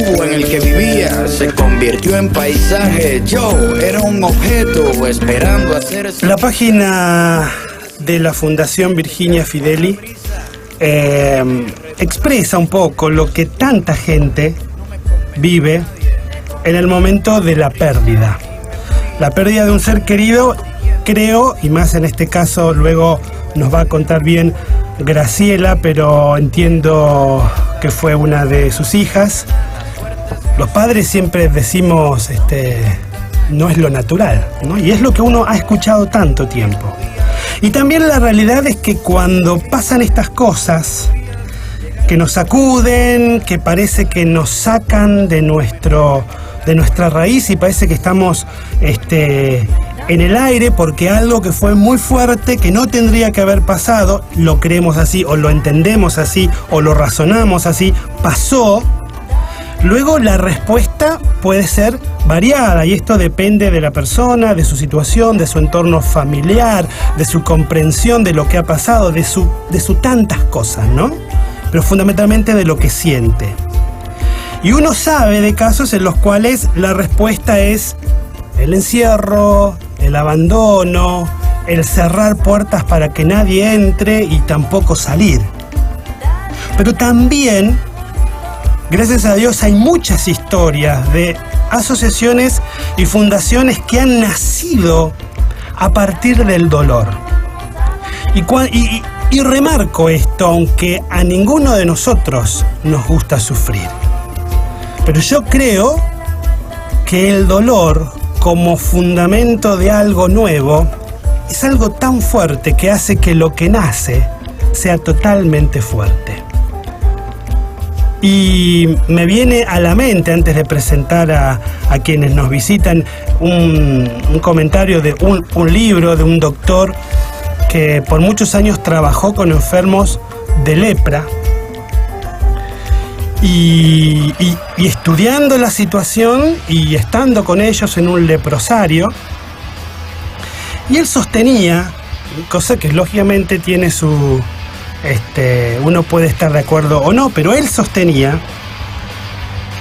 tubo en el que vivía se convirtió en paisaje. Yo era un objeto esperando a ser... La página de la Fundación Virginia Fideli expresa un poco lo que tanta gente vive en el momento de la pérdida. La pérdida de un ser querido, creo, y más en este caso luego nos va a contar bien Graciela, pero entiendo que fue una de sus hijas. Los padres siempre decimos, no es lo natural, ¿no? Y es lo que uno ha escuchado tanto tiempo. Y también la realidad es que cuando pasan estas cosas que nos sacuden, que parece que nos sacan de nuestra raíz y parece que estamos en el aire porque algo que fue muy fuerte, que no tendría que haber pasado, lo creemos así o lo entendemos así o lo razonamos así, pasó. Luego la respuesta puede ser variada y esto depende de la persona, de su situación, de su entorno familiar, de su comprensión de lo que ha pasado, de su tantas cosas, ¿no? Pero fundamentalmente de lo que siente. Y uno sabe de casos en los cuales la respuesta es el encierro, el abandono, el cerrar puertas para que nadie entre y tampoco salir. Pero también, gracias a Dios, hay muchas historias de asociaciones y fundaciones que han nacido a partir del dolor. Y remarco esto, aunque a ninguno de nosotros nos gusta sufrir. Pero yo creo que el dolor, como fundamento de algo nuevo, es algo tan fuerte que hace que lo que nace sea totalmente fuerte. Y me viene a la mente, antes de presentar a quienes nos visitan, un comentario de un libro de un doctor que por muchos años trabajó con enfermos de lepra y estudiando la situación y estando con ellos en un leprosario. Y él sostenía, cosa que lógicamente tiene su... uno puede estar de acuerdo o no, pero él sostenía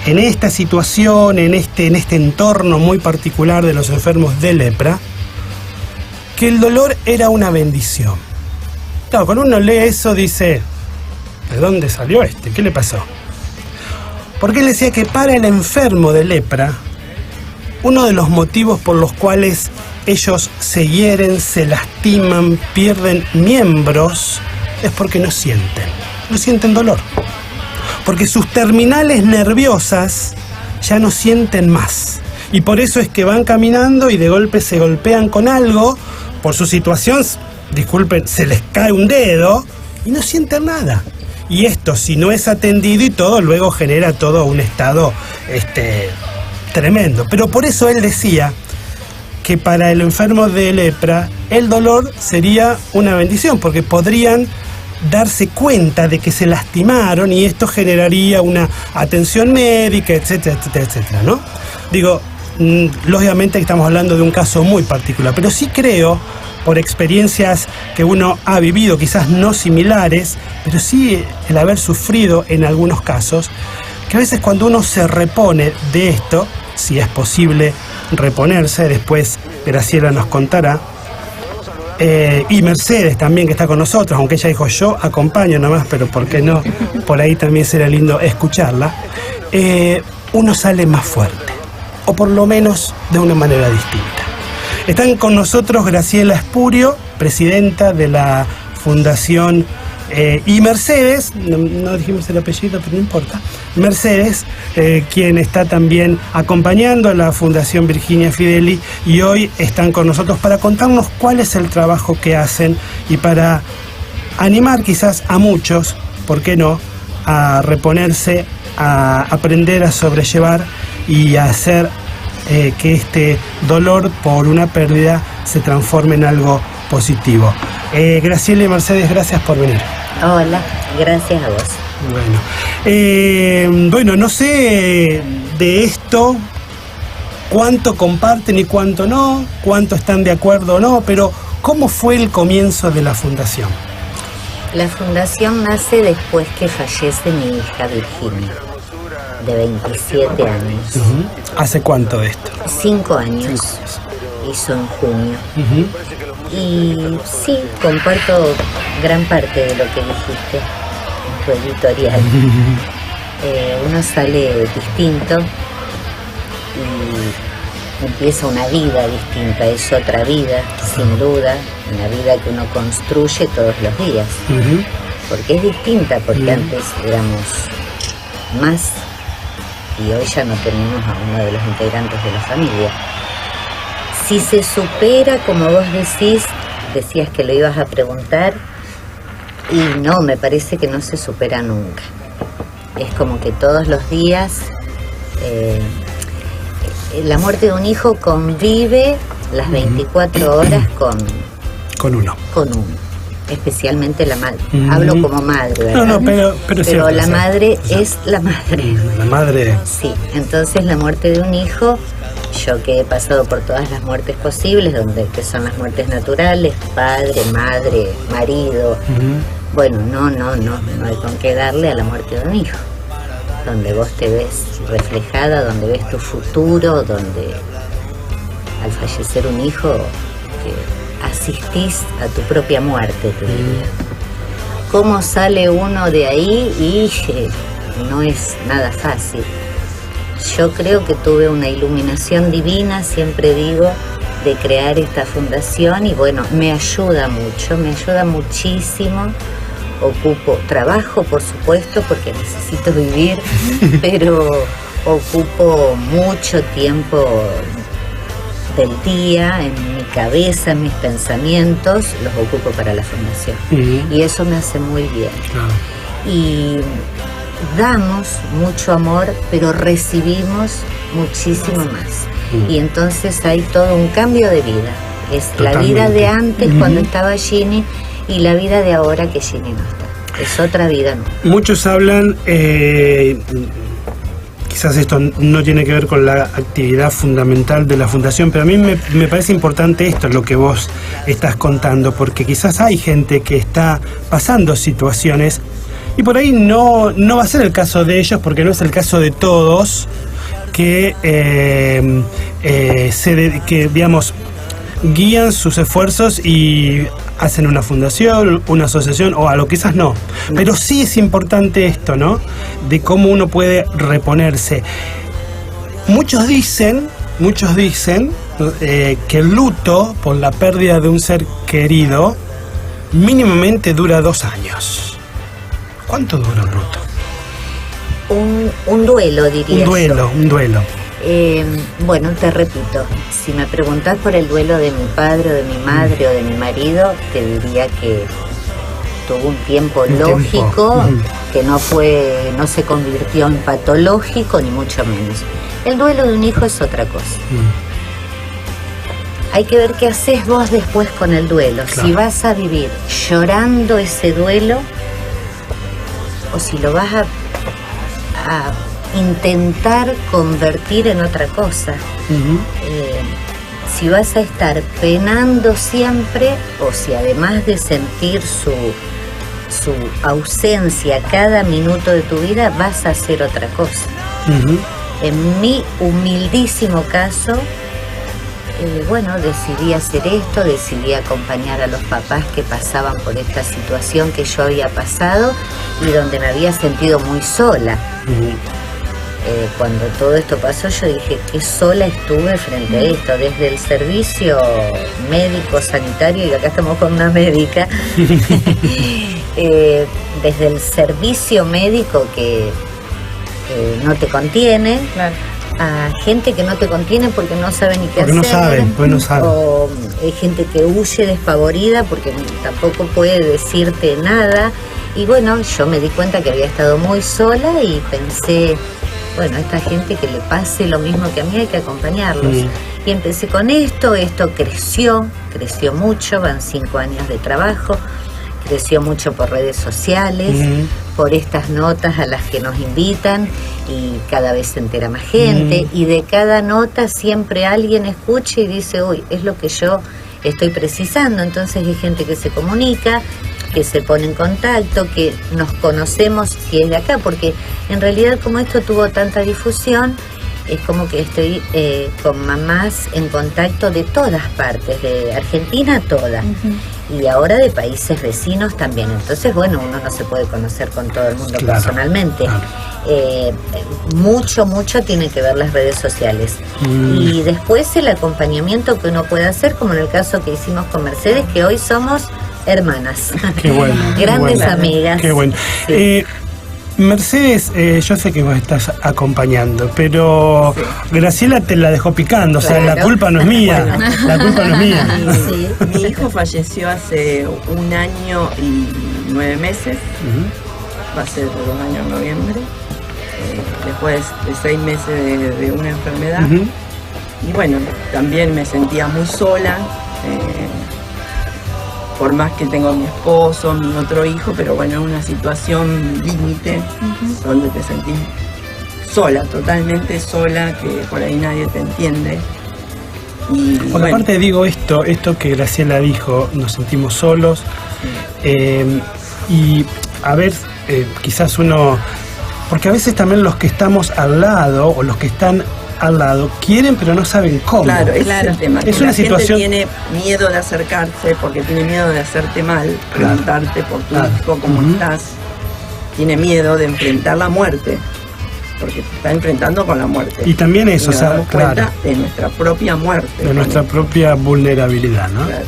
en esta situación, en este entorno muy particular de los enfermos de lepra, que el dolor era una bendición. Claro, cuando uno lee eso dice, ¿de dónde salió este? ¿Qué le pasó? Porque él decía que para el enfermo de lepra, uno de los motivos por los cuales ellos se hieren, se lastiman, pierden miembros, es porque no sienten dolor. Porque sus terminales nerviosas ya no sienten más. Y por eso es que van caminando y de golpe se golpean con algo, por su situación, disculpen, se les cae un dedo y no sienten nada. Y esto, si no es atendido y todo, luego genera todo un estado tremendo. Pero por eso él decía que para el enfermo de lepra el dolor sería una bendición, porque podrían darse cuenta de que se lastimaron y esto generaría una atención médica, etcétera, etcétera, etcétera, ¿no? Digo, lógicamente estamos hablando de un caso muy particular, pero sí creo, por experiencias que uno ha vivido, quizás no similares, pero sí el haber sufrido en algunos casos, que a veces cuando uno se repone de esto, si es posible reponerse, después Graciela nos contará, y Mercedes también, que está con nosotros, aunque ella dijo yo acompaño nomás, pero ¿por qué no? Por ahí también será lindo escucharla. Uno sale más fuerte, o por lo menos de una manera distinta. Están con nosotros Graciela Espurio, presidenta de la Fundación, y Mercedes, no dijimos el apellido, pero no importa, Mercedes, quien está también acompañando a la Fundación Virginia Fideli, y hoy están con nosotros para contarnos cuál es el trabajo que hacen y para animar quizás a muchos, ¿por qué no?, a reponerse, a aprender a sobrellevar y a hacer que este dolor por una pérdida se transforme en algo positivo. Graciela y Mercedes, gracias por venir. Hola, gracias a vos. Bueno, no sé de esto cuánto comparten y cuánto no, cuánto están de acuerdo o no, pero ¿cómo fue el comienzo de la fundación? La fundación nace después que fallece mi hija Virginia. de 27 años. ¿Hace cuánto de esto? 5 años. Hizo en junio. Y sí, comparto gran parte de lo que dijiste en tu editorial. Uno sale distinto y empieza una vida distinta, es otra vida, sin duda, una vida que uno construye todos los días. Porque es distinta, porque antes éramos más y hoy ya no tenemos a uno de los integrantes de la familia. Si se supera, como vos decías que lo ibas a preguntar, y no, me parece que no se supera nunca. Es como que todos los días la muerte de un hijo convive las 24 horas con uno. Especialmente la madre. Hablo como madre, ¿verdad? No, pero cierto, la madre es la madre. La madre. Sí, entonces la muerte de un hijo, yo que he pasado por todas las muertes posibles, que son las muertes naturales, padre, madre, marido. Bueno, no hay con qué darle a la muerte de un hijo, donde vos te ves reflejada, donde ves tu futuro, donde al fallecer un hijo asistís a tu propia muerte, te diría. ¿Cómo sale uno de ahí? Y no es nada fácil. Yo creo que tuve una iluminación divina, siempre digo, de crear esta fundación y bueno, me ayuda muchísimo. Trabajo por supuesto porque necesito vivir, pero ocupo mucho tiempo del día en mi cabeza, en mis pensamientos, los ocupo para la fundación. Y eso me hace muy bien. Y damos mucho amor, pero recibimos muchísimo más. Y entonces hay todo un cambio de vida. Es totalmente. La vida de antes, cuando estaba Ginny, y la vida de ahora que Ginny no está. Es otra vida, ¿no? Muchos hablan, quizás esto no tiene que ver con la actividad fundamental de la fundación, pero a mí me parece importante esto, lo que vos estás contando, porque quizás hay gente que está pasando situaciones y por ahí no va a ser el caso de ellos, porque no es el caso de todos, que digamos, guían sus esfuerzos y hacen una fundación, una asociación o algo, quizás no. Pero sí es importante esto, ¿no? De cómo uno puede reponerse. Muchos dicen que el luto por la pérdida de un ser querido mínimamente dura 2 años. ¿Cuánto dura un luto? Un duelo, diría yo. Un duelo. Bueno, te repito, si me preguntás por el duelo de mi padre o de mi madre o de mi marido, te diría que tuvo un tiempo lógico, que no se convirtió en patológico, ni mucho menos. El duelo de un hijo es otra cosa. Hay que ver qué haces vos después con el duelo. Claro. Si vas a vivir llorando ese duelo o si lo vas a intentar convertir en otra cosa. Si vas a estar penando siempre o si además de sentir su ausencia cada minuto de tu vida vas a hacer otra cosa. En mi humildísimo caso, decidí hacer esto, decidí acompañar a los papás que pasaban por esta situación que yo había pasado y donde me había sentido muy sola. Cuando todo esto pasó yo dije qué sola estuve frente a esto, desde el servicio médico sanitario, y acá estamos con una médica, desde el servicio médico que no te contiene, claro, a gente que no te contiene porque no sabe ni qué hacer, no saben. O hay gente que huye despavorida porque tampoco puede decirte nada. Y bueno, yo me di cuenta que había estado muy sola y pensé, bueno, a esta gente que le pase lo mismo que a mí hay que acompañarlos. Y empecé con esto creció mucho, van 5 años de trabajo, creció mucho por redes sociales, por estas notas a las que nos invitan y cada vez se entera más gente y de cada nota siempre alguien escucha y dice, uy, es lo que yo estoy precisando. Entonces hay gente que se comunica que se pone en contacto, que nos conocemos si es de acá, porque en realidad como esto tuvo tanta difusión, es como que estoy con mamás en contacto de todas partes, de Argentina toda, y ahora de países vecinos también. Entonces, bueno, uno no se puede conocer con todo el mundo personalmente. Mucho tiene que ver las redes sociales. Y después el acompañamiento que uno puede hacer, como en el caso que hicimos con Mercedes, que hoy somos hermanas. Qué bueno. Grandes amigas. Qué bueno. Sí. Mercedes, yo sé que vos estás acompañando, pero Graciela te la dejó picando, claro. O sea, la culpa no es mía, la culpa no es mía. Sí. Mi hijo falleció hace 1 año y 9 meses, va a ser 2 años en noviembre, después de 6 meses de una enfermedad, y bueno, también me sentía muy sola, por más que tengo a mi esposo, mi otro hijo, pero bueno, una situación límite, donde te sentís sola, totalmente sola, que por ahí nadie te entiende. Y porque bueno, aparte digo esto que Graciela dijo, nos sentimos solos, y a ver, quizás uno, porque a veces también los que estamos al lado, o los que están al lado, quieren pero no saben cómo. Claro, ese es el tema. Es una situación. Tiene miedo de acercarse porque tiene miedo de hacerte mal, preguntarte por tu hijo, cómo estás. Tiene miedo de enfrentar la muerte, porque se está enfrentando con la muerte. Y también eso, y nos damos cuenta de nuestra propia muerte. De nuestra propia vulnerabilidad, ¿no? Claro.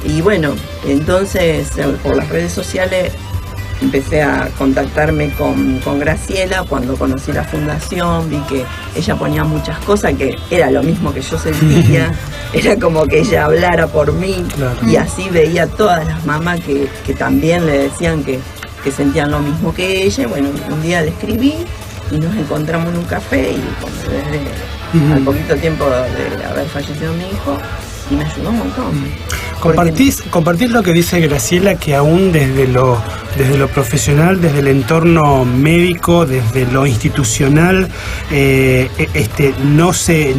Y bueno, entonces por las redes sociales empecé a contactarme con Graciela cuando conocí la fundación, vi que ella ponía muchas cosas que era lo mismo que yo sentía, era como que ella hablara por mí, y así veía todas las mamás que también le decían que sentían lo mismo que ella. Bueno, un día le escribí y nos encontramos en un café y desde al poquito tiempo de haber fallecido mi hijo, y me ayudó un montón. Compartís lo que dice Graciela, que aún desde lo profesional, desde el entorno médico, desde lo institucional, no sé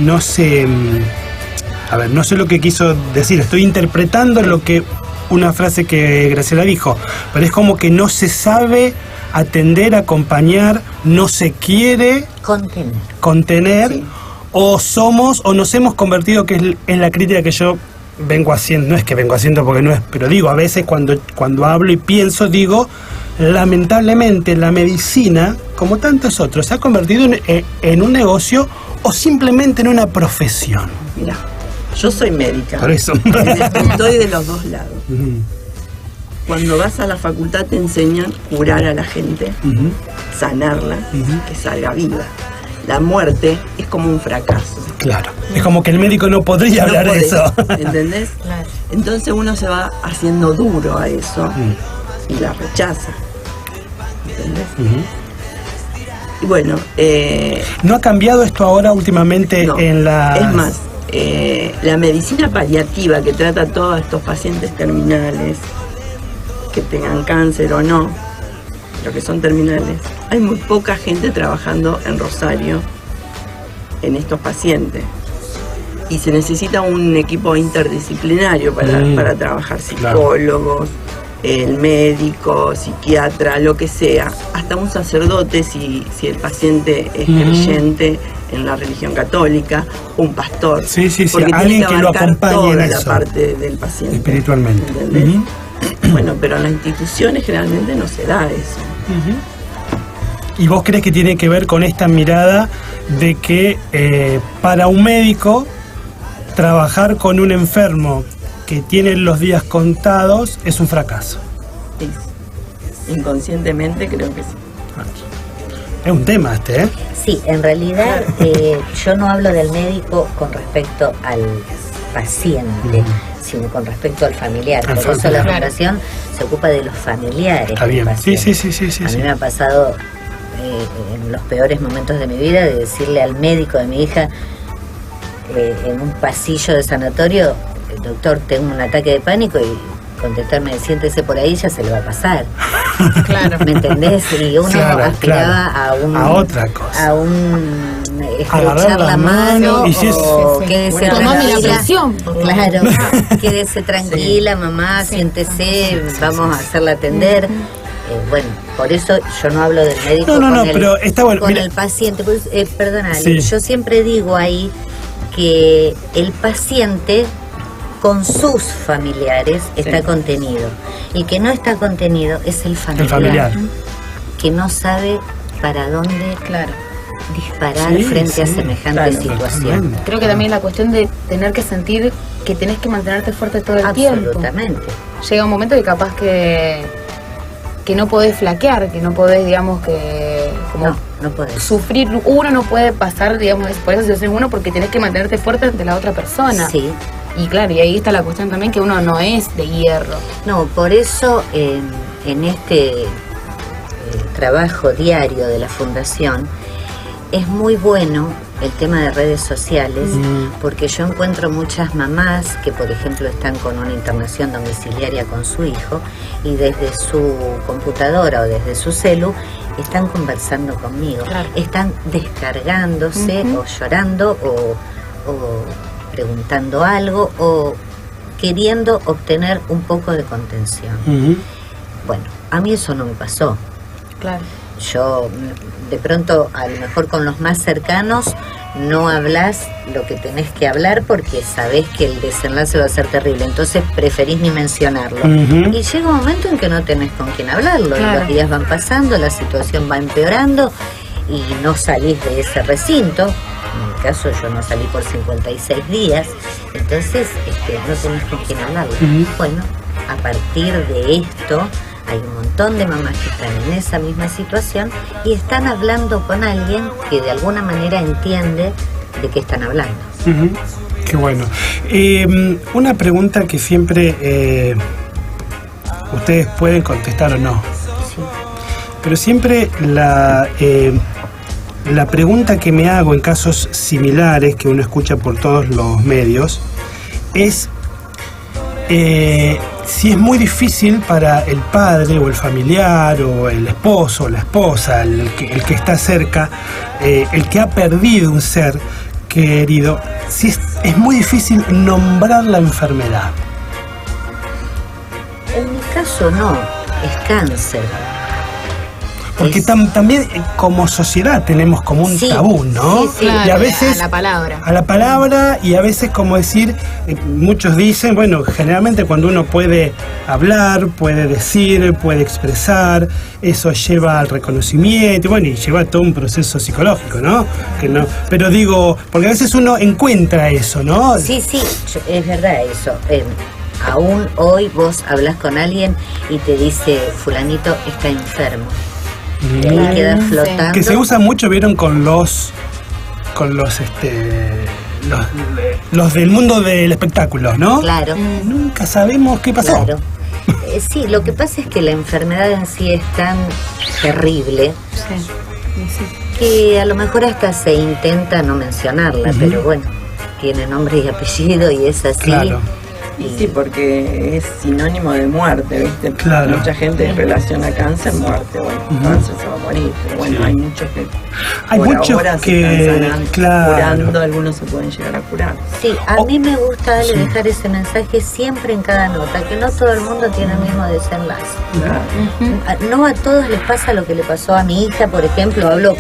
lo que quiso decir, estoy interpretando una frase que Graciela dijo, pero es como que no se sabe atender, acompañar, no se quiere contener, sí. O nos hemos convertido, que es la crítica que yo vengo haciendo, no es que vengo haciendo porque no es, pero digo, a veces cuando hablo y pienso, digo, lamentablemente la medicina, como tantos otros, se ha convertido en un negocio o simplemente en una profesión. Mira, yo soy médica. Por eso. Estoy de los dos lados. Cuando vas a la facultad te enseñan curar a la gente, sanarla, que salga viva. La muerte es como un fracaso. Claro, es como que el médico no podría hablar de eso. ¿Entendés? Claro. Entonces uno se va haciendo duro a eso y la rechaza. ¿Entendés? Y bueno... ¿no ha cambiado esto ahora últimamente en la...? Es más, la medicina paliativa que trata a todos estos pacientes terminales, que tengan cáncer o no, pero que son terminales, hay muy poca gente trabajando en Rosario en estos pacientes, y se necesita un equipo interdisciplinario para trabajar, psicólogos, el médico, psiquiatra, lo que sea, hasta un sacerdote si el paciente es creyente en la religión católica, un pastor, porque alguien que lo acompañe toda en la eso, parte del paciente espiritualmente. Bueno, pero en las instituciones generalmente no se da eso. ¿Y vos crees que tiene que ver con esta mirada de que para un médico trabajar con un enfermo que tiene los días contados es un fracaso? Sí. Inconscientemente creo que sí. Es un tema ¿eh? Sí, en realidad yo no hablo del médico con respecto al paciente, sino con respecto al familiar. Por eso la fundación se ocupa de los familiares. Está bien. Sí. A mí me ha pasado en los peores momentos de mi vida de decirle al médico de mi hija en un pasillo de sanatorio: doctor, tengo un ataque de pánico, y contestarme: siéntese por ahí, ya se le va a pasar. Claro. ¿Me entendés? Y uno aspiraba a otra cosa, a un agarrar la mano y si es... o quédese tranquila. Claro, quédese tranquila, mamá, siéntese, vamos a hacerla atender. Bueno, por eso yo no hablo del médico pero está bueno. Con el paciente. Pues, perdónale, sí. Yo siempre digo ahí que el paciente con sus familiares está contenido, y que no está contenido es el familiar. Que no sabe para dónde disparar frente a semejante situación. Creo que también la cuestión de tener que sentir que tenés que mantenerte fuerte todo el tiempo. Absolutamente. Llega un momento que capaz que no podés flaquear, que no podés, digamos, que como no podés. Sufrir, uno no puede pasar, digamos, por esa situación uno, porque tenés que mantenerte fuerte ante la otra persona. Sí. Y claro, y ahí está la cuestión también que uno no es de hierro. No, por eso en este trabajo diario de la Fundación es muy bueno el tema de redes sociales, porque yo encuentro muchas mamás que, por ejemplo, están con una internación domiciliaria con su hijo y desde su computadora o desde su celu están conversando conmigo, están descargándose o llorando o preguntando algo o queriendo obtener un poco de contención. Bueno, a mí eso no me pasó. Claro. Yo, de pronto, a lo mejor con los más cercanos, no hablas lo que tenés que hablar porque sabés que el desenlace va a ser terrible, entonces preferís ni mencionarlo. Y llega un momento en que no tenés con quién hablarlo, y los días van pasando, la situación va empeorando y no salís de ese recinto. En mi caso, yo no salí por 56 días, entonces no tenés con quién hablarlo. Bueno, a partir de esto hay un montón de mamás que están en esa misma situación y están hablando con alguien que de alguna manera entiende de qué están hablando. Qué bueno. Una pregunta que siempre ustedes pueden contestar o no. Sí. Pero siempre la pregunta que me hago en casos similares que uno escucha por todos los medios es si es muy difícil para el padre o el familiar o el esposo o la esposa, el que está cerca, el que ha perdido un ser querido, si es muy difícil nombrar la enfermedad. En mi caso no, es cáncer. Porque también como sociedad tenemos como un tabú, ¿no? Sí, claro, y a veces a la palabra. A la palabra, y a veces como decir, muchos dicen, bueno, generalmente cuando uno puede hablar, puede decir, puede expresar, eso lleva al reconocimiento, bueno, y lleva todo un proceso psicológico, ¿no? Pero digo, porque a veces uno encuentra eso, ¿no? Sí, es verdad eso. Aún hoy vos hablas con alguien y te dice, fulanito está enfermo. Y ahí queda flotando. Que se usa mucho, vieron, con los del mundo del espectáculo, ¿no? Claro. Nunca sabemos qué pasó. Claro. Sí, lo que pasa es que la enfermedad en sí es tan terrible que a lo mejor hasta se intenta no mencionarla, pero bueno, tiene nombre y apellido y es así. Claro. Y sí, porque es sinónimo de muerte, ¿viste? Claro. Mucha gente relaciona cáncer, muerte. Bueno, cáncer se va a morir, pero bueno, hay muchos que hay por muchos ahora que se están claro. curando, algunos se pueden llegar a curar. Sí, a mí me gusta dejar ese mensaje siempre en cada nota, que no todo el mundo tiene el mismo desenlace. Claro. No a todos les pasa lo que le pasó a mi hija, por ejemplo, hablo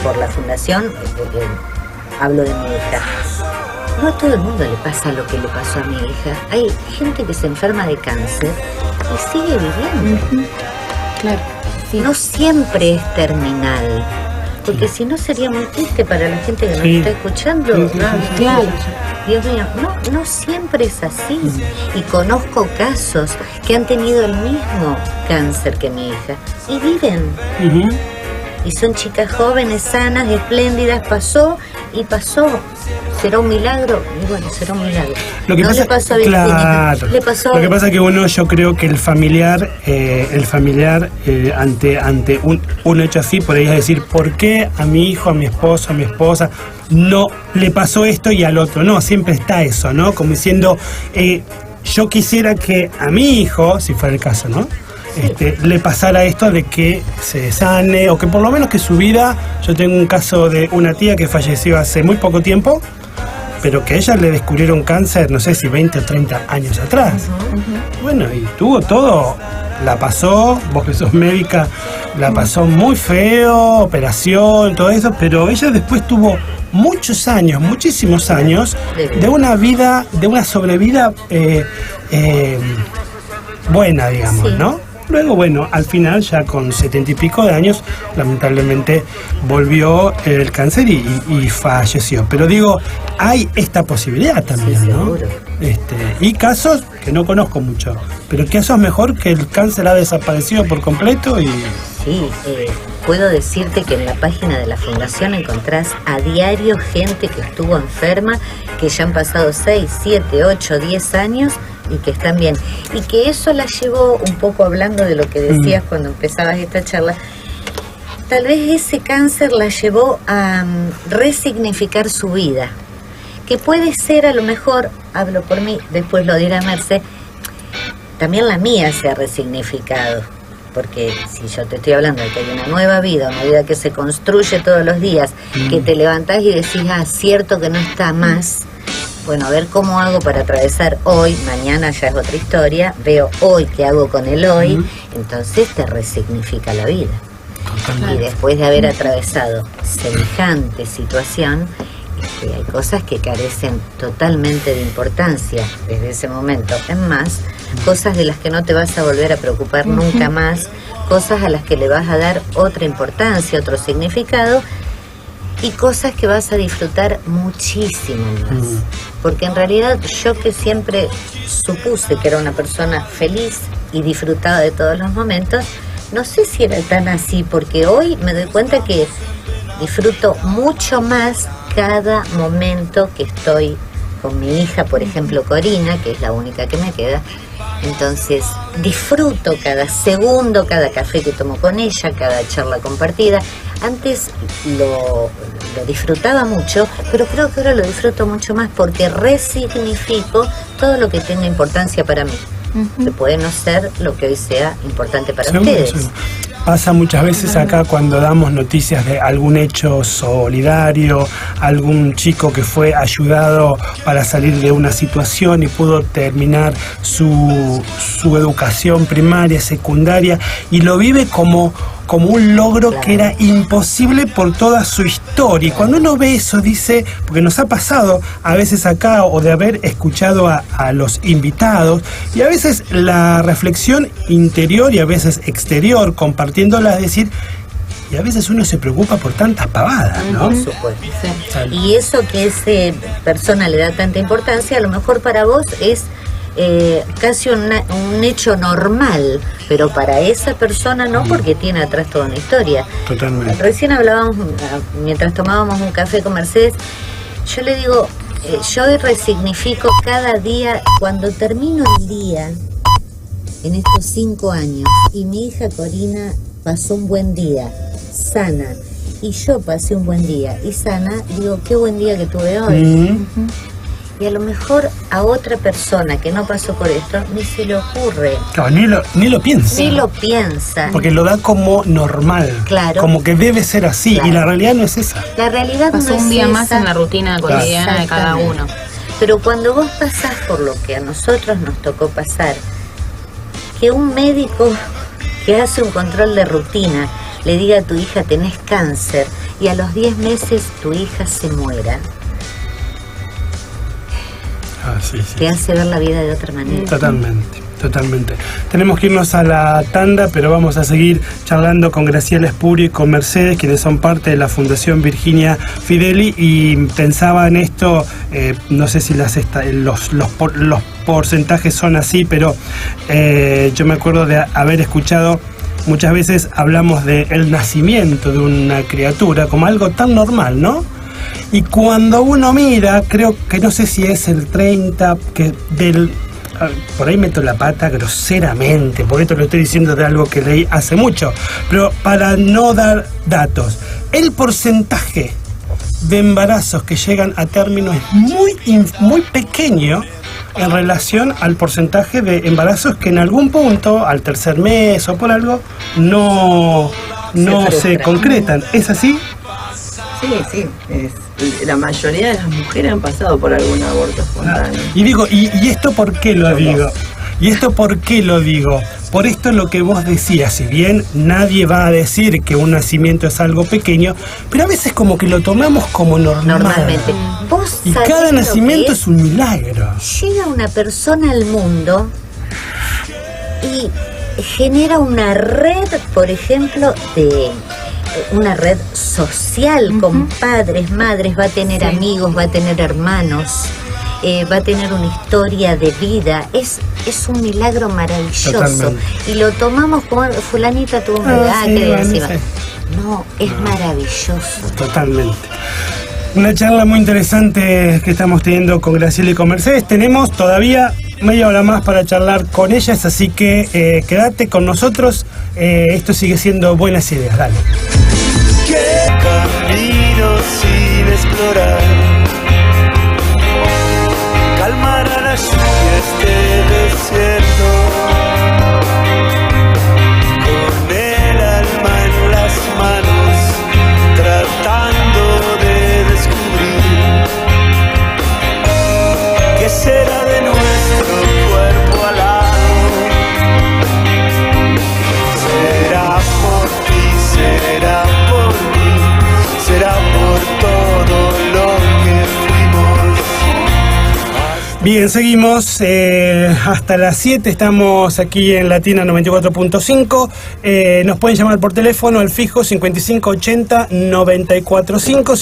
por la fundación, porque hablo de mi hija. No a todo el mundo le pasa lo que le pasó a mi hija. Hay gente que se enferma de cáncer y sigue viviendo. Claro. Sí. No siempre es terminal, porque si no sería muy triste para la gente que nos está escuchando. Claro. Dios mío, no siempre es así. Y conozco casos que han tenido el mismo cáncer que mi hija y viven. Y son chicas jóvenes, sanas, espléndidas. Pasó y pasó. ¿Será un milagro? Y bueno, será un milagro. Lo que no pasa, le pasó a Virginia, claro. le pasó Lo que pasa es que yo creo que el familiar ante un hecho así, por ahí es decir, ¿por qué a mi hijo, a mi esposo, a mi esposa no le pasó esto y al otro? No, siempre está eso, ¿no? Como diciendo, yo quisiera que a mi hijo, si fuera el caso, ¿no? le pasara esto de que se sane o que por lo menos que su vida. Yo tengo un caso de una tía que falleció hace muy poco tiempo, pero que a ella le descubrieron cáncer, no sé si 20 o 30 años atrás. Bueno, y tuvo todo, la pasó, vos que sos médica, la pasó muy feo, operación, todo eso, pero ella después tuvo muchos años, muchísimos años, de una vida, de una sobrevida buena, digamos, sí, ¿no? Luego, bueno, al final, ya con 70 y pico de años, lamentablemente volvió el cáncer y falleció. Pero digo, hay esta posibilidad también, sí, ¿no? Y casos que no conozco mucho, pero casos mejor que el cáncer ha desaparecido por completo y... Sí, puedo decirte que en la página de la Fundación encontrás a diario gente que estuvo enferma, que ya han pasado 6, 7, 8, 10 años y que están bien. Y que eso la llevó, un poco hablando de lo que decías cuando empezabas esta charla, tal vez ese cáncer la llevó a resignificar su vida. Que puede ser, a lo mejor, hablo por mí, después lo dirá Merce, también la mía se ha resignificado. Porque si yo te estoy hablando de que hay una nueva vida que se construye todos los días, que te levantás y decís, cierto que no está más, bueno, a ver cómo hago para atravesar hoy, mañana ya es otra historia, veo hoy qué hago con el hoy, entonces te resignifica la vida. Y después de haber atravesado semejante situación, hay cosas que carecen totalmente de importancia desde ese momento. Es más, cosas de las que no te vas a volver a preocupar nunca más, cosas a las que le vas a dar otra importancia, otro significado, y cosas que vas a disfrutar muchísimo más. Porque en realidad yo, que siempre supuse que era una persona feliz y disfrutaba de todos los momentos, no sé si era tan así, porque hoy me doy cuenta que disfruto mucho más cada momento que estoy con mi hija, por ejemplo Corina, que es la única que me queda. Entonces disfruto cada segundo, cada café que tomo con ella, cada charla compartida. Antes lo disfrutaba mucho, pero creo que ahora lo disfruto mucho más porque resignifico todo lo que tenga importancia para mí. Que puede no ser lo que hoy sea importante para ustedes. Sí. Pasa muchas veces acá cuando damos noticias de algún hecho solidario, algún chico que fue ayudado para salir de una situación y pudo terminar su educación primaria, secundaria, y lo vive como un logro que era imposible por toda su historia. Y cuando uno ve eso, dice, porque nos ha pasado a veces acá, o de haber escuchado a los invitados, y a veces la reflexión interior y a veces exterior, compartiéndola, es decir, y a veces uno se preocupa por tantas pavadas, ¿no? Por supuesto. Sí. Y eso que esa persona le da tanta importancia, a lo mejor para vos es casi un hecho normal, pero para esa persona no, porque tiene atrás toda una historia. Totalmente. Recién hablábamos, mientras tomábamos un café con Mercedes, yo le digo, yo resignifico cada día, cuando termino el día, en estos 5 años, y mi hija Corina pasó un buen día, sana, y yo pasé un buen día y sana, digo, qué buen día que tuve hoy. Y a lo mejor a otra persona que no pasó por esto ni se le ocurre. Claro, ni lo piensa. Ni lo piensa. Porque lo da como normal. Claro. Como que debe ser así. Claro. Y la realidad no es esa. La realidad pasó no es un día esa. Más en la rutina cotidiana de cada uno. Pero cuando vos pasás por lo que a nosotros nos tocó pasar, que un médico que hace un control de rutina le diga a tu hija tenés cáncer y a los 10 meses tu hija se muera, te hace ver la vida de otra manera. Totalmente. Tenemos que irnos a la tanda, pero vamos a seguir charlando con Graciela Espuri y con Mercedes, quienes son parte de la Fundación Virginia Fideli, y pensaba en esto, no sé si los porcentajes son así, pero yo me acuerdo de haber escuchado, muchas veces hablamos del nacimiento de una criatura como algo tan normal, ¿no? Y cuando uno mira, creo que no sé si es el 30, por ahí meto la pata groseramente, porque esto lo estoy diciendo de algo que leí hace mucho, pero para no dar datos, el porcentaje de embarazos que llegan a término es muy pequeño en relación al porcentaje de embarazos que en algún punto, al tercer mes o por algo, no se concretan. ¿Es así? Sí. La mayoría de las mujeres han pasado por algún aborto espontáneo. Y digo, ¿y esto por qué lo digo? Por esto lo que vos decías, si bien nadie va a decir que un nacimiento es algo pequeño, pero a veces como que lo tomamos como normal. Normalmente. ¿Vos Y sabés cada lo nacimiento que es un milagro. Llega una persona al mundo y genera una red, por ejemplo, una red social con padres, madres, va a tener amigos, va a tener hermanos, va a tener una historia de vida. Es un milagro maravilloso. Totalmente. Y lo tomamos como fulanita tuvo un bebé, No, es maravilloso. Totalmente. Una charla muy interesante que estamos teniendo con Graciela y con Mercedes. Tenemos todavía media hora más para charlar con ellas, así que quédate con nosotros. Esto sigue siendo Buenas Ideas. Dale. ¿Qué camino sin explorar calmará la lluvia este desierto? Con el alma en las manos, tratando de descubrir qué será de nuestro cuerpo alado. Será por ti, será por mí, será por todo lo que fuimos. Bien, seguimos hasta las 7, estamos aquí en Latina 94.5. Nos pueden llamar por teléfono al fijo 5580-945,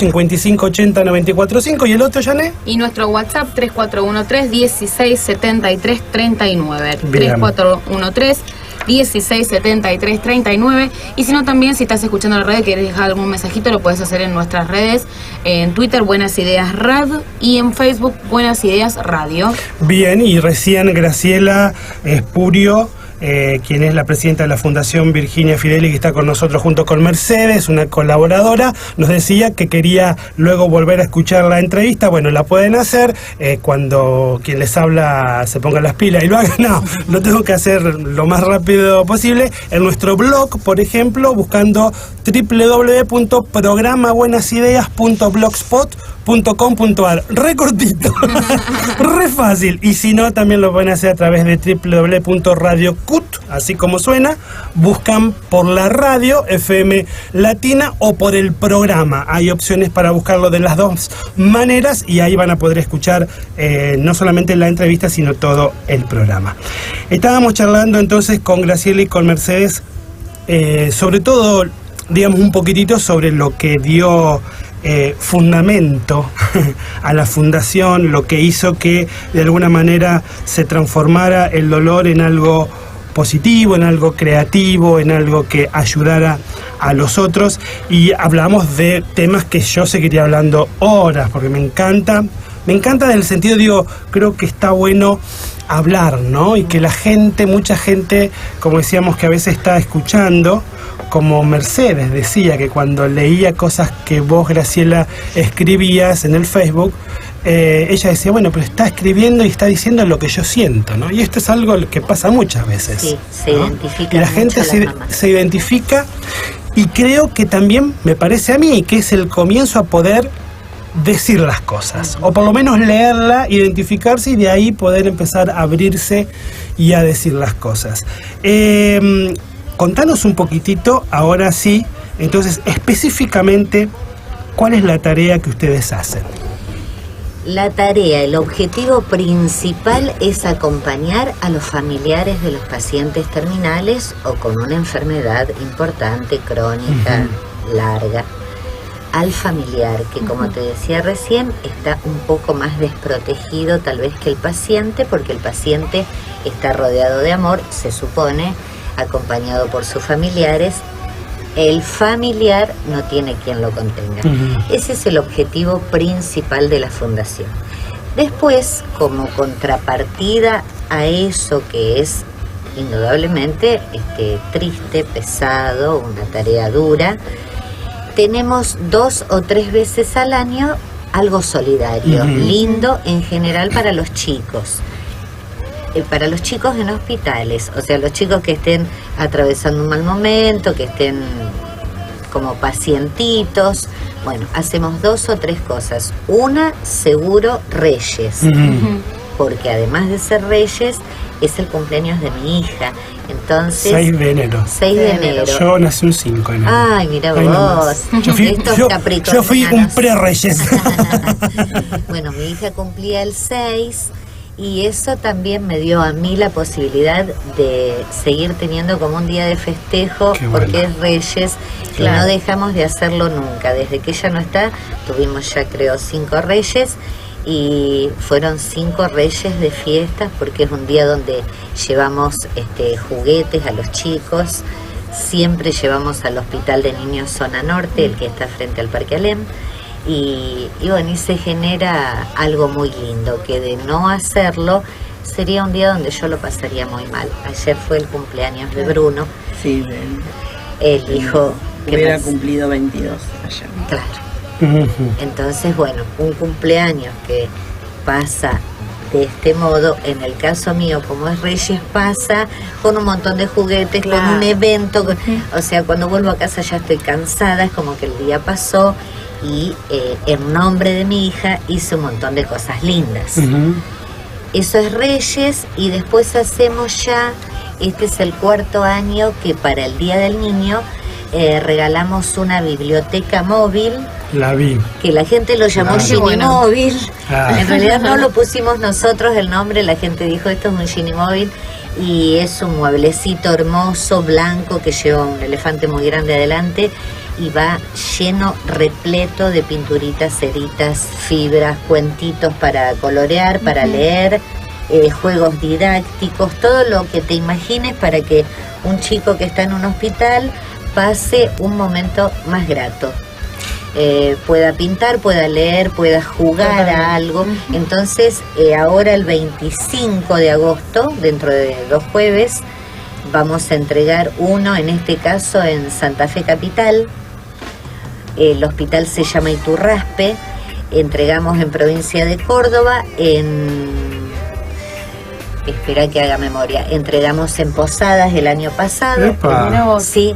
5580-945. ¿Y el otro, Jané? Y nuestro WhatsApp 3413-1673-39. Bien. 3413-1673-39. Y si no, también si estás escuchando la radio y quieres dejar algún mensajito, lo puedes hacer en nuestras redes, en Twitter Buenas Ideas Rad y en Facebook Buenas Ideas Radio. Bien, y recién Graciela Espurio, quien es la presidenta de la Fundación Virginia Fideli, que está con nosotros junto con Mercedes, una colaboradora, nos decía que quería luego volver a escuchar la entrevista. Bueno, la pueden hacer cuando quien les habla se ponga las pilas y lo haga. No, lo tengo que hacer lo más rápido posible. En nuestro blog, por ejemplo, buscando www.programabuenasideas.blogspot.com.ar. Re cortito, re fácil. Y si no, también lo pueden hacer a través de www.radiocut, así como suena. Buscan por la radio FM Latina o por el programa. Hay opciones para buscarlo de las dos maneras y ahí van a poder escuchar no solamente la entrevista, sino todo el programa. Estábamos charlando entonces con Graciela y con Mercedes sobre todo, digamos, un poquitito sobre lo que dio fundamento a la fundación, lo que hizo que de alguna manera se transformara el dolor en algo positivo, en algo creativo, en algo que ayudara a los otros. Y hablamos de temas que yo seguiría hablando horas, porque me encanta en el sentido, digo, creo que está bueno hablar, ¿no? Y que la gente, mucha gente, como decíamos, que a veces está escuchando, como Mercedes decía, que cuando leía cosas que vos, Graciela, escribías en el Facebook, ella decía, bueno, pero está escribiendo y está diciendo lo que yo siento, ¿no? Y esto es algo que pasa muchas veces. Sí, se ¿no? identifica. Y la gente se identifica, y creo que también me parece a mí que es el comienzo a poder decir las cosas, o por lo menos leerla, identificarse y de ahí poder empezar a abrirse y a decir las cosas. Contanos un poquitito, ahora sí, entonces específicamente, ¿cuál es la tarea que ustedes hacen? La tarea, el objetivo principal es acompañar a los familiares de los pacientes terminales o con una enfermedad importante, crónica, larga, al familiar, que como te decía recién, está un poco más desprotegido tal vez que el paciente, porque el paciente está rodeado de amor, se supone, acompañado por sus familiares. El familiar no tiene quien lo contenga. Ese es el objetivo principal de la fundación. Después, como contrapartida a eso que es indudablemente triste, pesado, una tarea dura, tenemos 2 o 3 veces al año algo solidario, lindo en general para los chicos. para los chicos en hospitales, o sea, los chicos que estén atravesando un mal momento, que estén como pacientitos, bueno, hacemos 2 o 3 cosas. Una, seguro, Reyes, porque además de ser Reyes, es el cumpleaños de mi hija. Entonces, 6 de enero. 6 de enero. Yo nací un 5 de enero. Ay, mira vos. Yo fui un pre-Reyes. Bueno, mi hija cumplía el 6 y eso también me dio a mí la posibilidad de seguir teniendo como un día de festejo. Qué porque bueno. es Reyes y no dejamos de hacerlo nunca. Desde que ella no está, tuvimos ya creo 5 Reyes. Y fueron 5 Reyes de fiestas, porque es un día donde llevamos juguetes a los chicos. Siempre llevamos al Hospital de Niños Zona Norte, el que está frente al Parque Alem, y bueno, y se genera algo muy lindo, que de no hacerlo sería un día donde yo lo pasaría muy mal. Ayer fue el cumpleaños de Bruno, Sí, el hijo que hubiera más- cumplido 22 ayer. Claro. Entonces, bueno, un cumpleaños que pasa de este modo, en el caso mío, como es Reyes, pasa con un montón de juguetes, con un evento, o sea, cuando vuelvo a casa ya estoy cansada, es como que el día pasó y en nombre de mi hija hice un montón de cosas lindas. Eso es Reyes, y después hacemos ya, este es el 4º año que para el Día del Niño regalamos una biblioteca móvil, La vi. que la gente lo llamó Claro. Gini Móvil. Claro. En realidad no lo pusimos nosotros el nombre, la gente dijo esto es un Gini Móvil, y es un mueblecito hermoso, blanco, que lleva un elefante muy grande adelante y va lleno, repleto de pinturitas, ceritas, fibras, cuentitos para colorear, para leer, juegos didácticos, todo lo que te imagines para que un chico que está en un hospital pase un momento más grato. Pueda pintar, pueda leer, pueda jugar a algo. Entonces, ahora el 25 de agosto, dentro de 2 jueves, vamos a entregar uno, en este caso en Santa Fe Capital. El hospital se llama Iturraspe. Entregamos en provincia de Córdoba, espera que haga memoria, entregamos en Posadas el año pasado. Epa. Sí,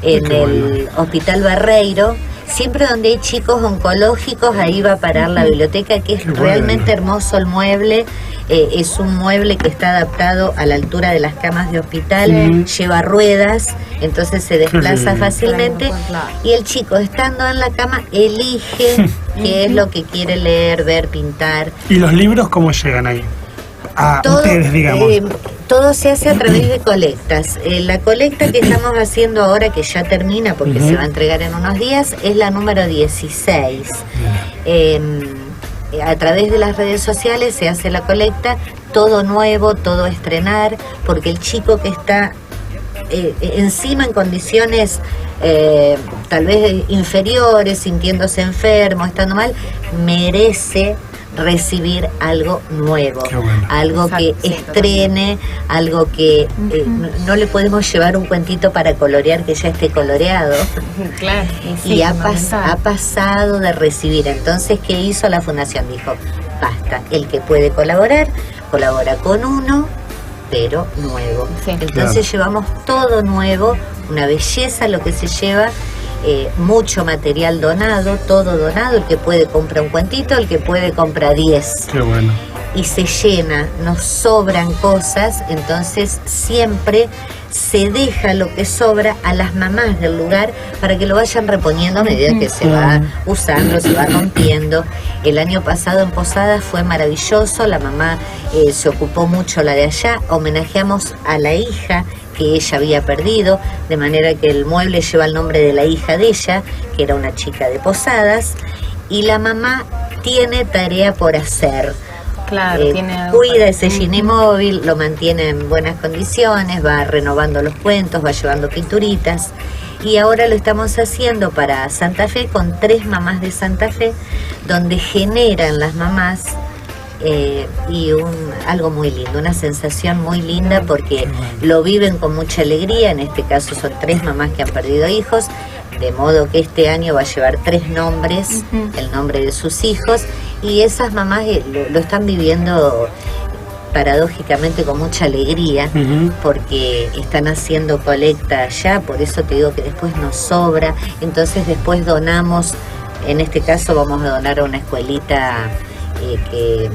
en Qué el bueno. Hospital Barreiro. Siempre donde hay chicos oncológicos, ahí va a parar la biblioteca, que es Qué bueno. realmente hermoso el mueble. Es un mueble que está adaptado a la altura de las camas de hospital, lleva ruedas, entonces se desplaza lindo. fácilmente. Y el chico, estando en la cama, elige qué es lo que quiere leer, ver, pintar. ¿Y los libros cómo llegan ahí? A ustedes, digamos. Todo se hace a través de colectas. La colecta que estamos haciendo ahora, que ya termina porque se va a entregar en unos días, es la número 16. A través de las redes sociales se hace la colecta, todo nuevo, todo estrenar, porque el chico que está encima en condiciones tal vez inferiores, sintiéndose enfermo, estando mal, merece recibir algo nuevo, Bueno. algo que estrene, algo que no le podemos llevar un cuentito para colorear que ya esté coloreado. Claro. Y ha pasado de recibir. Entonces, ¿qué hizo la fundación? Dijo, basta, el que puede colaborar, colabora con uno, pero nuevo. Sí. Entonces llevamos todo nuevo, una belleza lo que se lleva. Mucho material donado, todo donado, el que puede compra un cuentito, el que puede compra 10. Qué bueno. Y se llena, nos sobran cosas, entonces siempre se deja lo que sobra a las mamás del lugar para que lo vayan reponiendo a medida que se va usando, se va rompiendo. El año pasado en Posadas fue maravilloso, la mamá se ocupó mucho la de allá, homenajeamos a la hija que ella había perdido, de manera que el mueble lleva el nombre de la hija de ella, que era una chica de Posadas, y la mamá tiene tarea por hacer. Claro, tiene algo Cuida para- ese Gini Móvil, lo mantiene en buenas condiciones, va renovando los cuentos, va llevando pinturitas, y ahora lo estamos haciendo para Santa Fe con 3 mamás de Santa Fe, donde generan las mamás algo muy lindo, una sensación muy linda, porque lo viven con mucha alegría. En este caso son 3 mamás que han perdido hijos, de modo que este año va a llevar 3 nombres, el nombre de sus hijos, y esas mamás lo están viviendo paradójicamente con mucha alegría, porque están haciendo colecta allá, por eso te digo que después nos sobra, entonces después donamos, en este caso vamos a donar a una escuelita que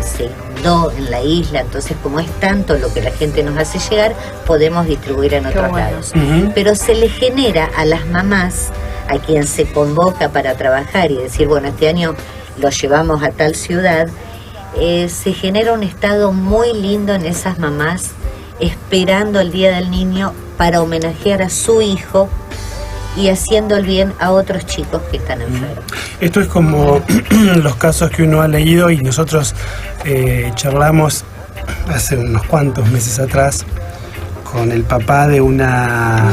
se inundó en la isla, entonces como es tanto lo que la gente nos hace llegar, podemos distribuir en otros lados. Pero se le genera a las mamás, a quien se convoca para trabajar y decir, bueno, este año lo llevamos a tal ciudad, se genera un estado muy lindo en esas mamás esperando el Día del Niño para homenajear a su hijo y haciendo el bien a otros chicos que están enfermos. Esto es como los casos que uno ha leído y nosotros charlamos hace unos cuantos meses atrás con el papá de una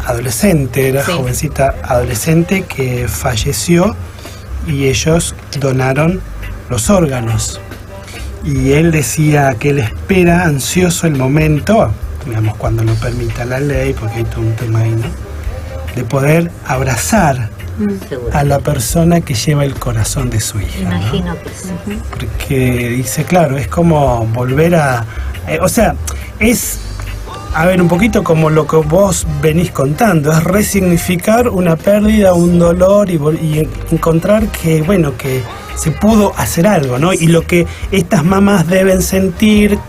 adolescente, era jovencita adolescente que falleció y ellos donaron los órganos. Y él decía que él espera ansioso el momento, digamos, cuando lo permita la ley, porque hay todo un tema ahí, ¿no?, de poder abrazar a la persona que lleva el corazón de su hija. Imagino, ¿no? que sí. Porque dice, claro, es como volver a... o sea, es... A ver, un poquito como lo que vos venís contando, es resignificar una pérdida, un dolor y encontrar que, bueno, que se pudo hacer algo, ¿no? Y lo que estas mamás deben sentir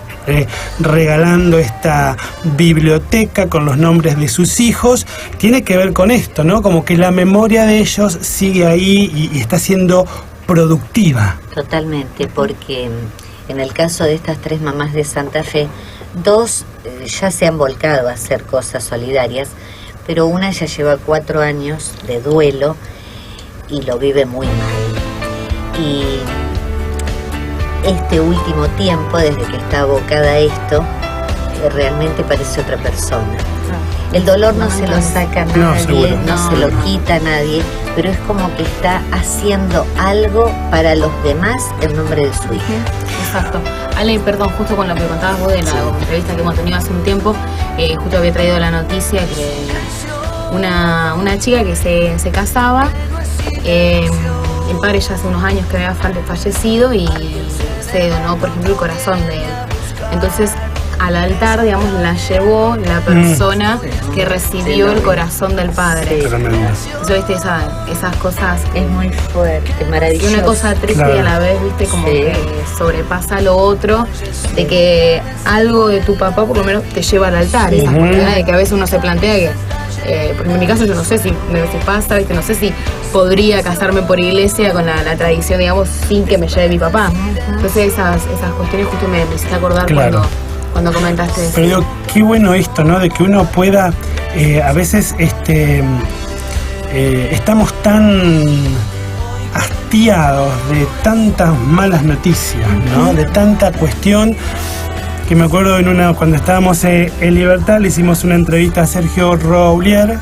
regalando esta biblioteca con los nombres de sus hijos, tiene que ver con esto, ¿no? Como que la memoria de ellos sigue ahí y está siendo productiva. Totalmente, porque en el caso de estas 3 mamás de Santa Fe, 2 ya se han volcado a hacer cosas solidarias, pero una ya lleva 4 años de duelo y lo vive muy mal. Y este último tiempo, desde que está abocada a esto, realmente parece otra persona. El dolor no se lo saca a nadie, no se lo quita a nadie, pero es como que está haciendo algo para los demás en nombre de su hija. Exacto. Ale, perdón, justo con lo que contabas vos de la entrevista que hemos tenido hace un tiempo, justo había traído la noticia que una chica que se casaba, el padre ya hace unos años que había fallecido y se donó, por ejemplo, el corazón de él. Entonces, al altar, digamos, la llevó la persona que recibió el corazón del padre. Eso, viste, esas cosas. Es muy fuerte, maravilloso. Una cosa triste y a la vez, viste, como que sobrepasa lo otro, de que algo de tu papá por lo menos te lleva al altar. Esa cualidad de que a veces uno se plantea que, porque en mi caso yo no sé si me pasa, viste, no sé si podría casarme por iglesia con la tradición, digamos, sin que me lleve mi papá. Entonces esas cuestiones justo me hiciste acordar cuando comentaste eso. Pero digo, qué bueno esto, ¿no? De que uno pueda, a veces estamos tan hastiados de tantas malas noticias, ¿no? De tanta cuestión, que me acuerdo cuando estábamos en Libertad, le hicimos una entrevista a Sergio Roulier,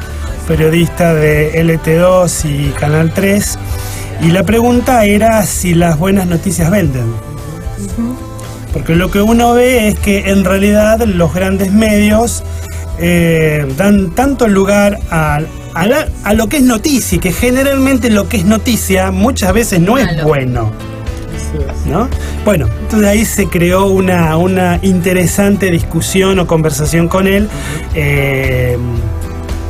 periodista de LT2 y Canal 3, y la pregunta era si las buenas noticias venden. Porque lo que uno ve es que en realidad los grandes medios dan tanto lugar a lo que es noticia, que generalmente lo que es noticia muchas veces no es bueno, ¿no? Bueno, entonces ahí se creó una interesante discusión o conversación con él,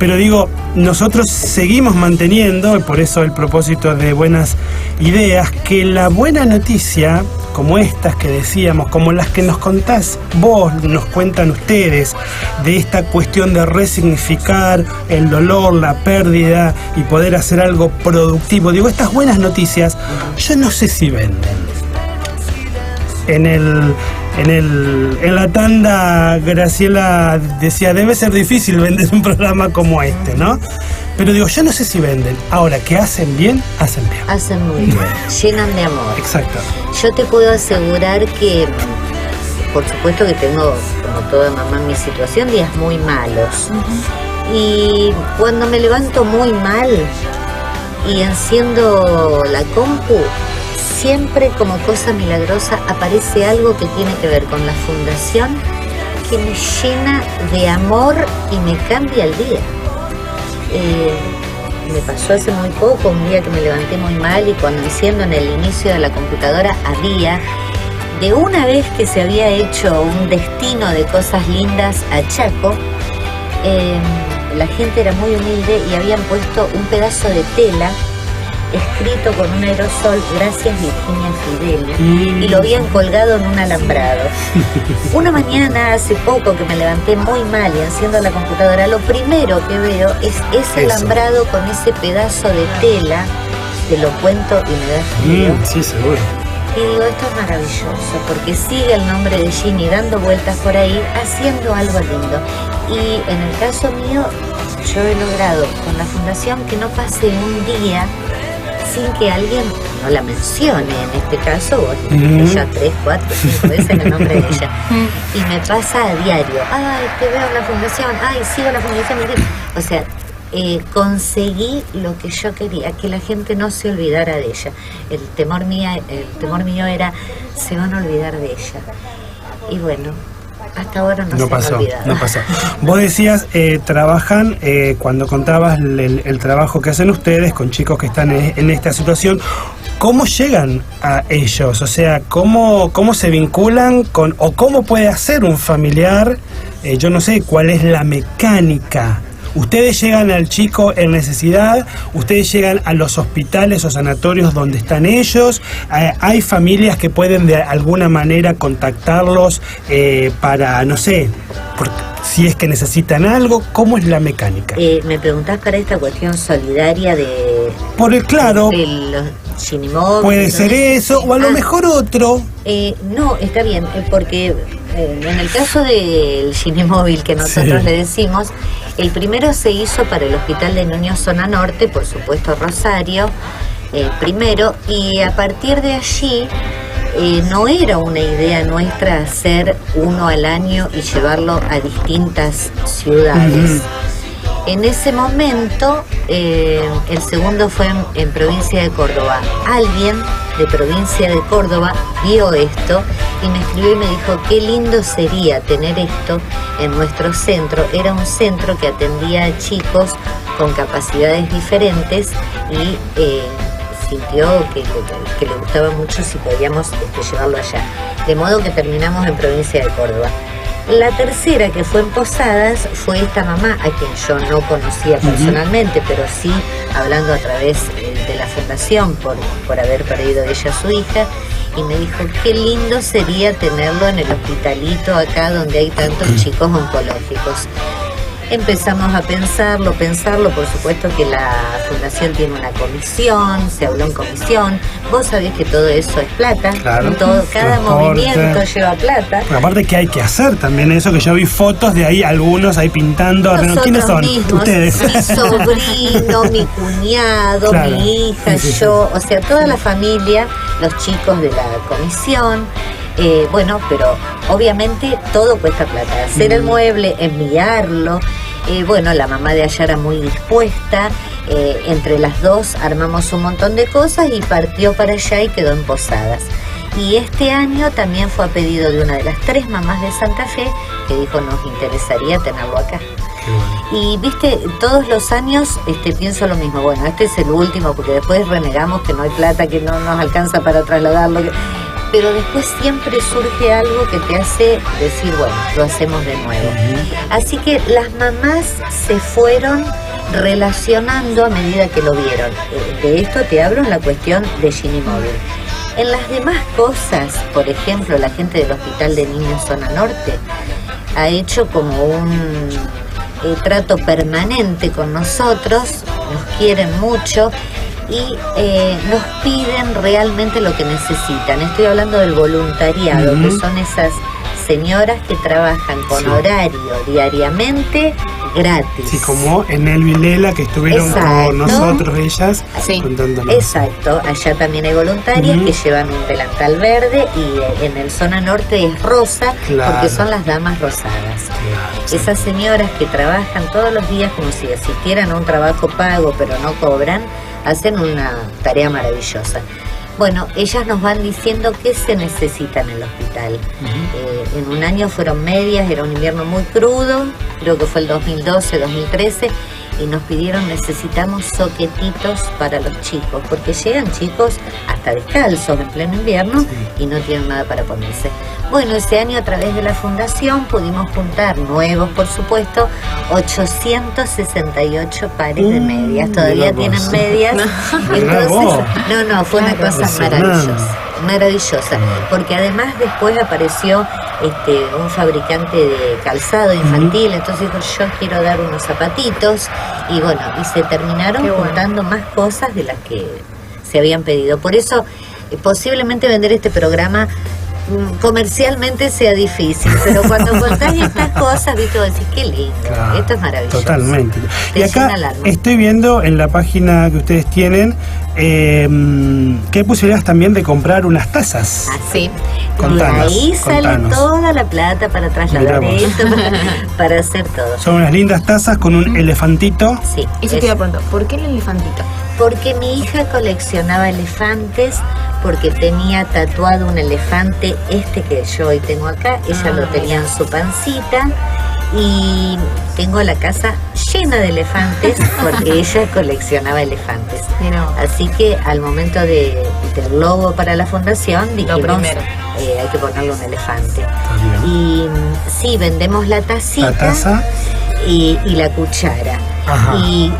pero digo, nosotros seguimos manteniendo, por eso el propósito de Buenas Ideas, que la buena noticia, como estas que decíamos, como las que nos contás vos, nos cuentan ustedes, de esta cuestión de resignificar el dolor, la pérdida y poder hacer algo productivo. Digo, estas buenas noticias, yo no sé si venden. En la tanda, Graciela decía, debe ser difícil vender un programa como este, ¿no? Pero digo, yo no sé si venden. Ahora, que hacen bien, hacen bien. Hacen muy bien, llenan de amor. Exacto. Yo te puedo asegurar que, por supuesto que tengo, como toda mamá en mi situación, días muy malos. Y cuando me levanto muy mal y enciendo la compu, siempre como cosa milagrosa aparece algo que tiene que ver con la fundación, que me llena de amor y me cambia el día. Me pasó hace muy poco, un día que me levanté muy mal y cuando enciendo en el inicio de la computadora había de una vez que se había hecho un destino de cosas lindas a Chaco, la gente era muy humilde y habían puesto un pedazo de tela escrito con un aerosol, gracias Virginia Fidel, y lo habían colgado en un alambrado. Una mañana, hace poco, que me levanté muy mal y enciendo la computadora, lo primero que veo es ese alambrado con ese pedazo de tela. Te lo cuento y me da frío. Sí, seguro. Y digo, esto es maravilloso, porque sigue el nombre de Ginny dando vueltas por ahí, haciendo algo lindo. Y en el caso mío, yo he logrado con la fundación que no pase un día sin que alguien no la mencione. En este caso, vos ya 3, 4, 5 veces el nombre de ella. Y me pasa a diario. Ay, te veo en la fundación. Ay, sigo en la fundación. O sea, conseguí lo que yo quería, que la gente no se olvidara de ella. El temor mío era, se van a olvidar de ella. Y bueno, hasta ahora no se han olvidado. No pasó. Vos decías, trabajan, cuando contabas el trabajo que hacen ustedes con chicos que están en esta situación, ¿cómo llegan a ellos? O sea, ¿cómo se vinculan con, o cómo puede hacer un familiar? Yo no sé cuál es la mecánica. Ustedes llegan al chico en necesidad, ustedes llegan a los hospitales o sanatorios donde están ellos, hay familias que pueden de alguna manera contactarlos para, no sé, si es que necesitan algo. ¿Cómo es la mecánica? Me preguntás para esta cuestión solidaria de... Claro. De los Ginimóvil. Puede ser eso, o a lo mejor otro. No, está bien, porque en el caso del Ginimóvil que nosotros le decimos, el primero se hizo para el Hospital de Niños Zona Norte, por supuesto Rosario, primero, y a partir de allí no era una idea nuestra hacer uno al año y llevarlo a distintas ciudades. En ese momento, el segundo fue en provincia de Córdoba. Alguien de provincia de Córdoba vio esto y me escribió y me dijo, qué lindo sería tener esto en nuestro centro. Era un centro que atendía a chicos con capacidades diferentes y sintió que le gustaba mucho si podíamos llevarlo allá. De modo que terminamos en provincia de Córdoba. La tercera, que fue en Posadas, fue esta mamá, a quien yo no conocía personalmente, pero sí hablando a través de la fundación por haber perdido ella a su hija, y me dijo, qué lindo sería tenerlo en el hospitalito acá donde hay tantos chicos oncológicos. Empezamos a pensarlo, por supuesto que la fundación tiene una comisión, se habló en comisión, vos sabés que todo eso es plata, claro, cada movimiento lleva plata. Pero aparte que hay que hacer también eso, que yo vi fotos de ahí, algunos ahí pintando. Nosotros ¿quiénes son? Mismos, ustedes. Mi sobrino, mi cuñado, claro, mi hija, yo, o sea, toda la familia, los chicos de la comisión. Bueno, pero obviamente todo cuesta plata. Hacer el mueble, enviarlo. Bueno, la mamá de allá era muy dispuesta. Entre las dos armamos un montón de cosas y partió para allá y quedó en Posadas. Y este año también fue a pedido de una de las 3 mamás de Santa Fe que dijo, nos interesaría tenerlo acá. Y viste, todos los años pienso lo mismo. Bueno, este es el último porque después renegamos que no hay plata, que no nos alcanza para trasladarlo. Pero después siempre surge algo que te hace decir, bueno, lo hacemos de nuevo. Así que las mamás se fueron relacionando a medida que lo vieron. De esto te hablo en la cuestión de Ginimóvil. En las demás cosas, por ejemplo, la gente del Hospital de Niños Zona Norte ha hecho como un trato permanente con nosotros, nos quieren mucho y nos piden realmente lo que necesitan. Estoy hablando del voluntariado, que son esas señoras que trabajan con horario diariamente gratis. Sí, como en el Vilela que estuvieron con nosotros ellas contándonos. Exacto, allá también hay voluntarias que llevan un delantal verde y en el zona norte es rosa, porque son las damas rosadas. Esas señoras que trabajan todos los días como si asistieran a un trabajo pago pero no cobran, hacen una tarea maravillosa. Bueno, ellas nos van diciendo qué se necesita en el hospital. En un año fueron medias, era un invierno muy crudo, creo que fue el 2012, 2013, y nos pidieron, necesitamos soquetitos para los chicos, porque llegan chicos hasta descalzos en pleno invierno y no tienen nada para ponerse. Bueno, ese año a través de la fundación pudimos juntar, nuevos por supuesto, 868 pares de medias. Todavía tienen medias. Entonces, no, fue una cosa maravillosa, porque además después apareció un fabricante de calzado infantil, entonces dijo, yo quiero dar unos zapatitos, y bueno, y se terminaron juntando más cosas de las que se habían pedido. Por eso, posiblemente vender este programa comercialmente sea difícil, pero cuando contás estas cosas, viste, vos decís, qué lindo, esto es maravilloso. Totalmente. Te Y acá estoy viendo en la página que ustedes tienen que hay posibilidades también de comprar unas tazas. Sí. Contanos, Ahí sale toda la plata para trasladar esto, para hacer todo. Son unas lindas tazas con un elefantito. Sí. Eso te iba a preguntar, ¿por qué el elefantito? Porque mi hija coleccionaba elefantes, porque tenía tatuado un elefante, que yo hoy tengo acá, ella lo tenía en su pancita, y tengo la casa llena de elefantes porque ella coleccionaba elefantes. Así que al momento del logo para la fundación dijimos, hay que ponerle un elefante. Y sí, vendemos la tacita, la taza y la cuchara. Ajá. Y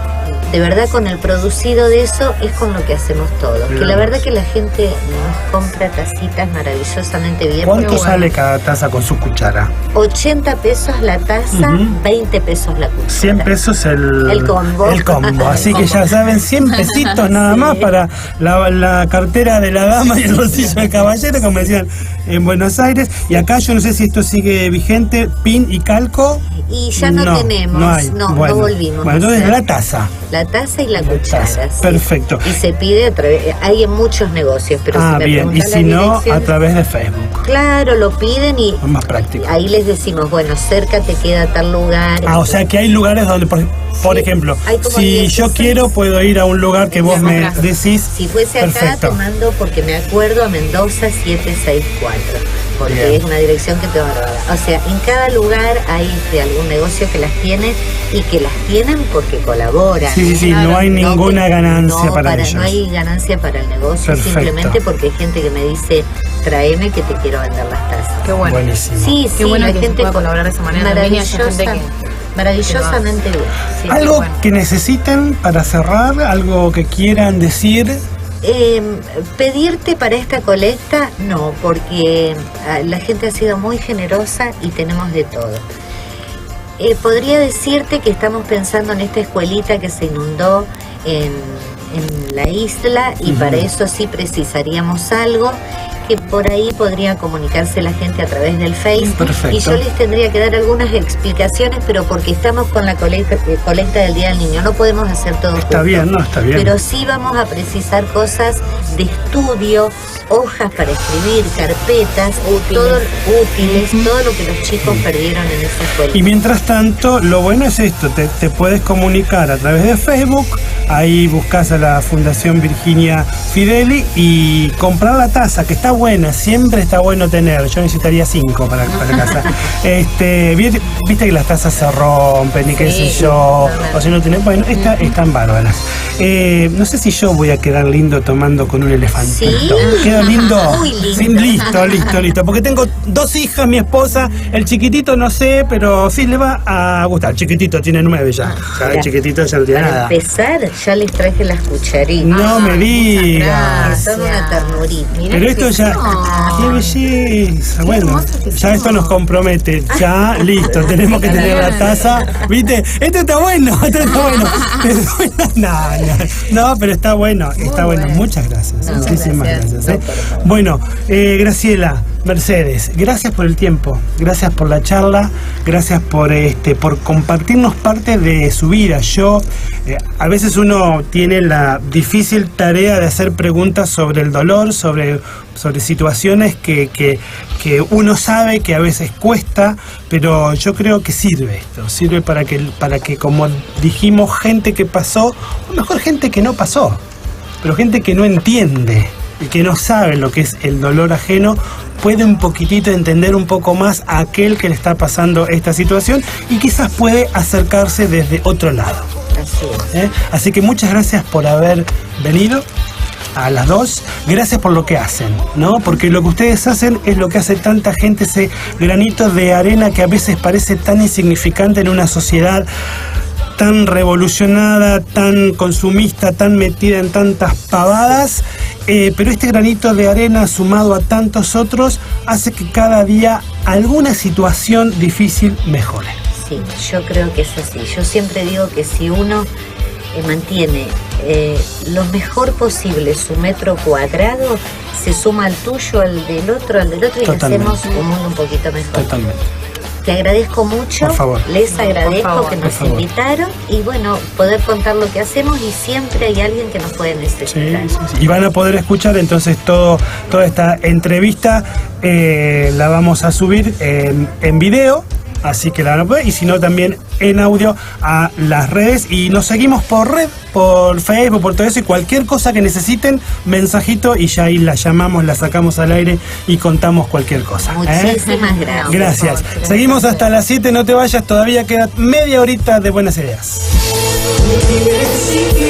de verdad con el producido de eso es con lo que hacemos todo. Que la verdad que la gente nos compra tacitas maravillosamente bien. ¿Cuánto sale cada taza con su cuchara? 80 pesos la taza, 20 pesos la cuchara. 100 pesos el combo. Así que ya saben, 100 pesitos nada más para la cartera de la dama y el bolsillo del caballero, como decían en Buenos Aires. Y acá yo no sé si esto sigue vigente, pin y calco. Y ya no tenemos, no volvimos. Bueno, entonces la taza. La taza y la cuchara. Sí. Perfecto. Y se pide hay en muchos negocios, pero si me bien. Y si no, a través de Facebook. Claro, lo piden y es más práctico. Ahí les decimos, bueno, cerca te queda tal lugar. O sea que hay lugares donde, por ejemplo, si yo quiero, puedo ir a un lugar que vos me decís. Si fuese acá, te mando, porque me acuerdo, a Mendoza 764. Porque es una dirección que tengo grabada. O sea, en cada lugar hay algún negocio que las tiene y que las tienen porque colaboran. Sí, no hay ninguna ganancia para ellos. No hay ganancia para el negocio, simplemente porque hay gente que me dice, tráeme que te quiero vender las tazas. Qué bueno. Buenísimo. Sí, qué bueno la que gente pueda colaborar de esa manera. Maravillosamente bien. Sí, ¿algo que necesiten para cerrar? ¿Algo que quieran decir? Pedirte para esta colecta, no, porque la gente ha sido muy generosa y tenemos de todo. Podría decirte que estamos pensando en esta escuelita que se inundó en la isla y para eso sí precisaríamos algo que por ahí podría comunicarse la gente a través del Facebook. Perfecto. Y yo les tendría que dar algunas explicaciones, pero porque estamos con la colecta del Día del Niño, no podemos hacer todo junto. Está bien. Pero sí vamos a precisar cosas de estudio, hojas para escribir, carpetas, útiles, todo lo que los chicos perdieron en esa escuela. Y mientras tanto, lo bueno es esto, te puedes comunicar a través de Facebook, ahí buscas a la Fundación Virginia Fideli y comprar la taza, que está buena, siempre está bueno tener. Yo necesitaría 5 para casa. Viste que las tazas se rompen y qué sé yo, o si no tenés, bueno, están bárbaras. No sé si yo voy a quedar lindo tomando con un elefantito. ¿Sí? ¿Quedo lindo? Muy lindo. Sí, listo. Porque tengo 2 hijas, mi esposa, el chiquitito no sé, pero sí le va a gustar. El chiquitito tiene 9 ya. El chiquitito ya no tiene nada. Para empezar, ya les traje las cucharitas. No me digas. Son una ternurita. Pero esto ya, qué belleza. Bueno, ya esto nos compromete. Ya, listo, tenemos que tener la taza. ¿Viste? Esto está bueno. No, pero está bueno. Muchas gracias. Muchísimas gracias. Bueno, Graciela, Mercedes, gracias por el tiempo, gracias por la charla, gracias por compartirnos parte de su vida. A veces uno tiene la difícil tarea de hacer preguntas sobre el dolor, sobre situaciones que uno sabe que a veces cuesta, pero yo creo que sirve para que como dijimos, gente que pasó, o mejor gente que no pasó, pero gente que no entiende y que no sabe lo que es el dolor ajeno, puede un poquitito entender un poco más a aquel que le está pasando esta situación y quizás puede acercarse desde otro lado. Así es. Así que muchas gracias por haber venido a las dos. Gracias por lo que hacen, ¿no? Porque lo que ustedes hacen es lo que hace tanta gente, ese granito de arena que a veces parece tan insignificante en una sociedad tan revolucionada, tan consumista, tan metida en tantas pavadas, pero este granito de arena sumado a tantos otros hace que cada día alguna situación difícil mejore. Sí, yo creo que es así. Yo siempre digo que si uno mantiene lo mejor posible su metro cuadrado, se suma al tuyo, al del otro y Totalmente. hacemos un mundo un poquito mejor. Totalmente. Te agradezco mucho, Por favor. les agradezco Por favor. que nos Por favor. invitaron y bueno, poder contar lo que hacemos y siempre hay alguien que nos puede Sí, necesitar. sí, sí. Y van a poder escuchar entonces toda esta entrevista, la vamos a subir en video, así que la van a poder, y si no también en audio a las redes, y nos seguimos por red, por Facebook, por todo eso, y cualquier cosa que necesiten, mensajito y ya ahí la llamamos, la sacamos al aire y contamos cualquier cosa. Muchísimas gracias. Gracias. Seguimos hasta las 7, no te vayas, todavía queda media horita de buenas ideas. Principio